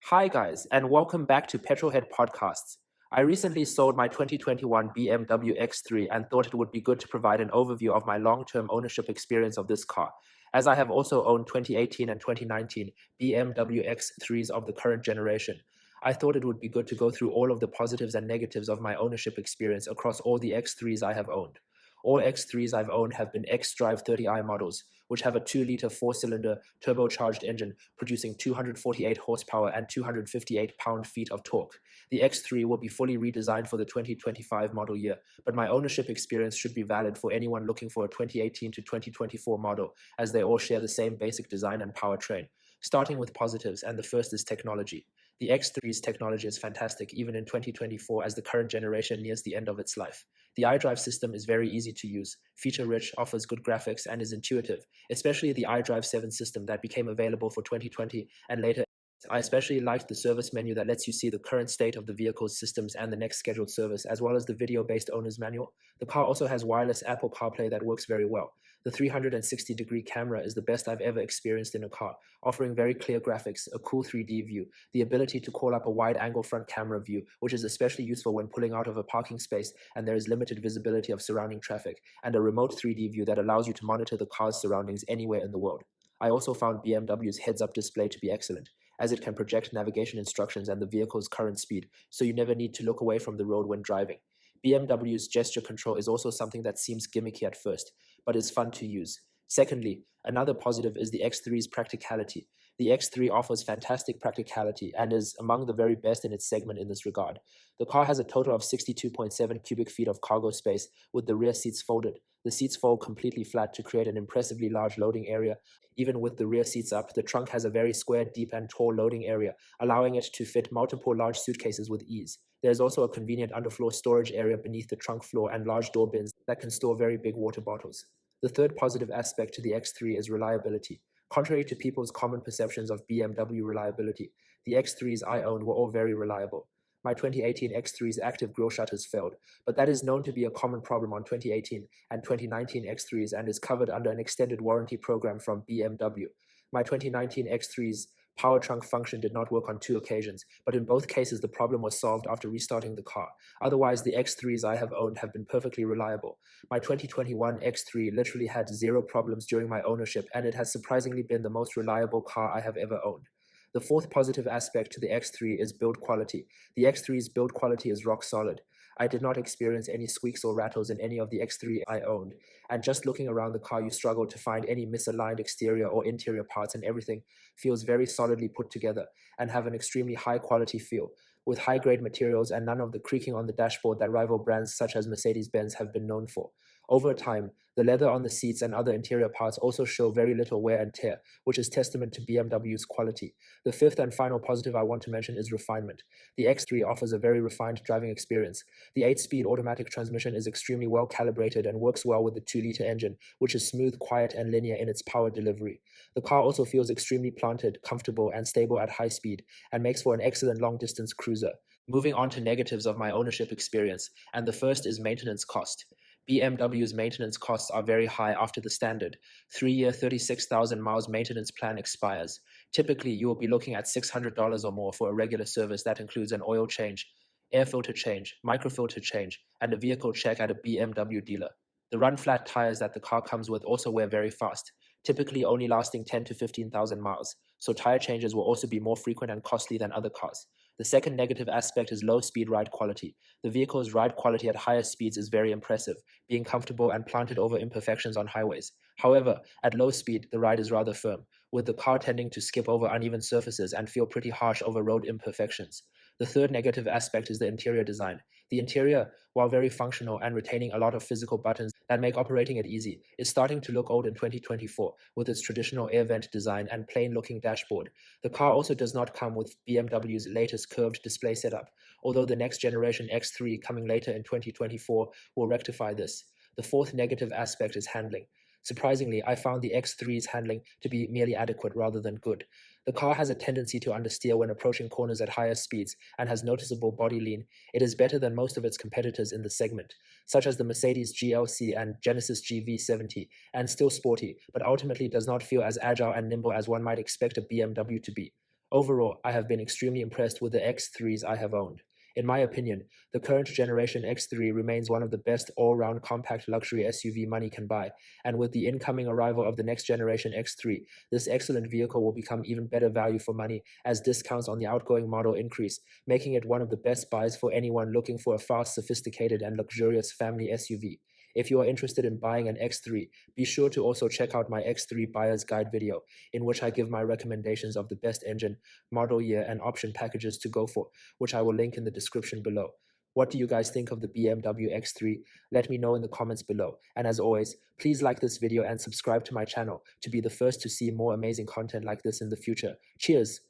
Hi, guys, and welcome back to Petrolhead Podcasts. I recently sold my 2021 BMW X3 and thought it would be good to provide an overview of my long term ownership experience of this car, as I have also owned 2018 and 2019 BMW X3s of the current generation. I thought it would be good to go through all of the positives and negatives of my ownership experience across all the X3s I have owned. All X3s I've owned have been X-Drive 30i models, which have a 2-liter 4-cylinder turbocharged engine producing 248 horsepower and 258 pound-feet of torque. The X3 will be fully redesigned for the 2025 model year, but my ownership experience should be valid for anyone looking for a 2018 to 2024 model, as they all share the same basic design and powertrain. Starting with positives, and the first is technology. The X3's technology is fantastic even in 2024 as the current generation nears the end of its life. The iDrive system is very easy to use, feature-rich, offers good graphics, and is intuitive, especially the iDrive 7 system that became available for 2020 and later. I especially liked the service menu that lets you see the current state of the vehicle's systems and the next scheduled service, as well as the video-based owner's manual. The car also has wireless Apple CarPlay that works very well. The 360-degree camera is the best I've ever experienced in a car, offering very clear graphics, a cool 3D view, the ability to call up a wide-angle front camera view, which is especially useful when pulling out of a parking space and there is limited visibility of surrounding traffic, and a remote 3D view that allows you to monitor the car's surroundings anywhere in the world. I also found BMW's heads-up display to be excellent, as it can project navigation instructions and the vehicle's current speed, so you never need to look away from the road when driving. BMW's gesture control is also something that seems gimmicky at first, but is fun to use. Secondly, another positive is the X3's practicality. The X3 offers fantastic practicality and is among the very best in its segment in this regard. The car has a total of 62.7 cubic feet of cargo space, with the rear seats folded. The seats fold completely flat to create an impressively large loading area. Even with the rear seats up, the trunk has a very square, deep, and tall loading area, allowing it to fit multiple large suitcases with ease. There is also a convenient underfloor storage area beneath the trunk floor and large door bins that can store very big water bottles. The third positive aspect to the X3 is reliability. Contrary to people's common perceptions of BMW reliability, the X3s I owned were all very reliable. My 2018 X3's active grille shutters failed, but that is known to be a common problem on 2018 and 2019 X3s and is covered under an extended warranty program from BMW. My 2019 X3's power trunk function did not work on 2 occasions, but in both cases the problem was solved after restarting the car. Otherwise, the X3s I have owned have been perfectly reliable. My 2021 X3 literally had 0 problems during my ownership, and it has surprisingly been the most reliable car I have ever owned. The fourth positive aspect to the X3 is build quality. The X3's build quality is rock solid. I did not experience any squeaks or rattles in any of the X3 I owned, and just looking around the car you struggle to find any misaligned exterior or interior parts, and everything feels very solidly put together and have an extremely high quality feel, with high grade materials and none of the creaking on the dashboard that rival brands such as Mercedes-Benz have been known for. Over time, the leather on the seats and other interior parts also show very little wear and tear, which is testament to BMW's quality. The fifth and final positive I want to mention is refinement. The X3 offers a very refined driving experience. The 8-speed automatic transmission is extremely well calibrated and works well with the 2-liter engine, which is smooth, quiet, and linear in its power delivery. The car also feels extremely planted, comfortable, and stable at high speed, and makes for an excellent long-distance cruiser. Moving on to negatives of my ownership experience, and the first is maintenance cost. BMW's maintenance costs are very high after the standard 3-year 36,000 miles maintenance plan expires. Typically, you will be looking at $600 or more for a regular service that includes an oil change, air filter change, microfilter change, and a vehicle check at a BMW dealer. The run-flat tires that the car comes with also wear very fast, typically only lasting 10 to 15,000 miles, so tire changes will also be more frequent and costly than other cars. The second negative aspect is low-speed ride quality. The vehicle's ride quality at higher speeds is very impressive, being comfortable and planted over imperfections on highways. However, at low speed, the ride is rather firm, with the car tending to skip over uneven surfaces and feel pretty harsh over road imperfections. The third negative aspect is the interior design. The interior, while very functional and retaining a lot of physical buttons that make operating it easy, is starting to look old in 2024 with its traditional air vent design and plain-looking dashboard. The car also does not come with BMW's latest curved display setup, although the next generation X3 coming later in 2024 will rectify this. The fourth negative aspect is handling. Surprisingly, I found the X3's handling to be merely adequate rather than good. The car has a tendency to understeer when approaching corners at higher speeds and has noticeable body lean. It is better than most of its competitors in the segment, such as the Mercedes GLC and Genesis GV70, and still sporty, but ultimately does not feel as agile and nimble as one might expect a BMW to be. Overall, I have been extremely impressed with the X3s I have owned. In my opinion, the current generation X3 remains one of the best all-round compact luxury SUV money can buy, and with the incoming arrival of the next generation X3, this excellent vehicle will become even better value for money as discounts on the outgoing model increase, making it one of the best buys for anyone looking for a fast, sophisticated, and luxurious family SUV. If you are interested in buying an X3, be sure to also check out my X3 buyer's guide video, in which I give my recommendations of the best engine, model year, and option packages to go for, which I will link in the description below. What do you guys think of the BMW X3? Let me know in the comments below. And as always, please like this video and subscribe to my channel to be the first to see more amazing content like this in the future. Cheers!